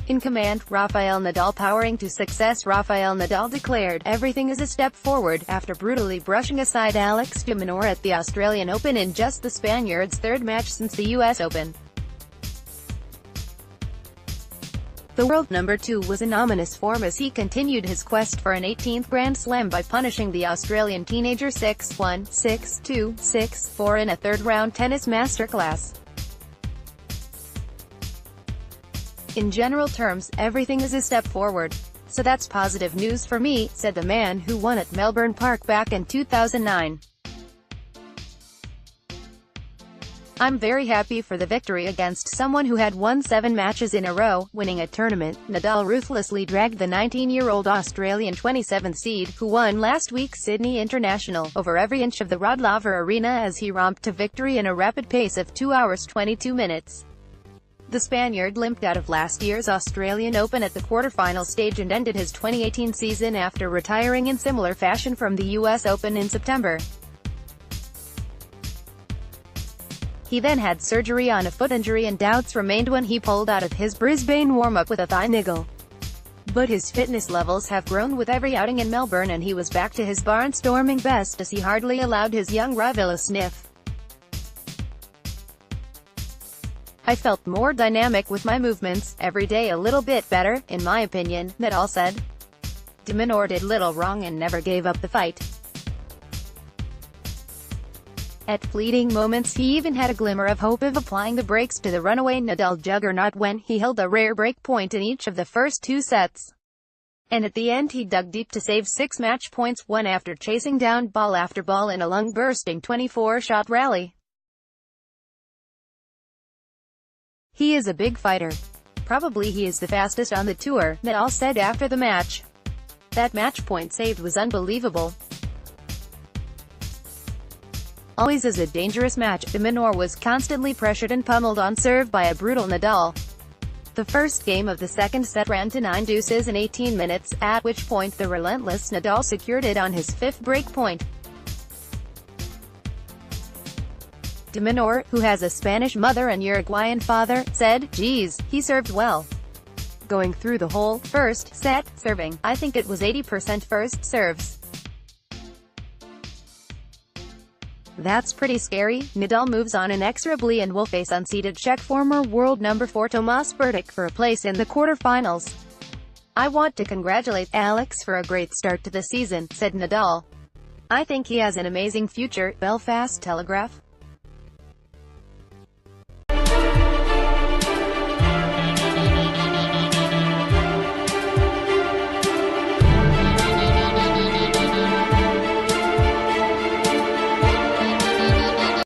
In command, Rafael Nadal powering to success. Rafael Nadal declared, "Everything is a step forward," after brutally brushing aside Alex de Minaur at the Australian Open in just the Spaniard's third match since the US Open. The World No.2 was in ominous form as he continued his quest for an 18th Grand Slam by punishing the Australian teenager 6-1, 6-2, 6-4 in a third-round tennis masterclass. "In general terms, everything is a step forward. So that's positive news for me," said the man who won at Melbourne Park back in 2009. "I'm very happy for the victory against someone who had won 7 matches in a row, winning a tournament." Nadal ruthlessly dragged the 19-year-old Australian 27th seed, who won last week's Sydney International, over every inch of the Rod Laver Arena as he romped to victory in a rapid pace of 2 hours 22 minutes. The Spaniard limped out of last year's Australian Open at the quarter-final stage and ended his 2018 season after retiring in similar fashion from the US Open in September. He then had surgery on a foot injury and doubts remained when he pulled out of his Brisbane warm-up with a thigh niggle. But his fitness levels have grown with every outing in Melbourne and he was back to his barnstorming best as he hardly allowed his young rival a sniff. "I felt more dynamic with my movements, every day a little bit better, in my opinion," Nadal said. De Minaur did little wrong and never gave up the fight. At fleeting moments he even had a glimmer of hope of applying the brakes to the runaway Nadal juggernaut when he held a rare break point in each of the first 2 sets. And at the end he dug deep to save 6 match points, one after chasing down ball after ball in a lung-bursting 24-shot rally. "He is a big fighter. Probably he is the fastest on the tour," Nadal said after the match. "That match point saved was unbelievable. Always is a dangerous match." De Minaur was constantly pressured and pummeled on serve by a brutal Nadal. The first game of the second set ran to 9 deuces in 18 minutes, at which point the relentless Nadal secured it on his 5th break point. De Minaur, who has a Spanish mother and Uruguayan father, said, "Geez, he served well. Going through the whole first set, serving, I think it was 80% first serves. That's pretty scary." Nadal moves on inexorably and will face unseeded Czech former World No. 4 Tomáš Berdych for a place in the quarter-finals. "I want to congratulate Alex for a great start to the season," said Nadal. "I think he has an amazing future." Belfast Telegraph.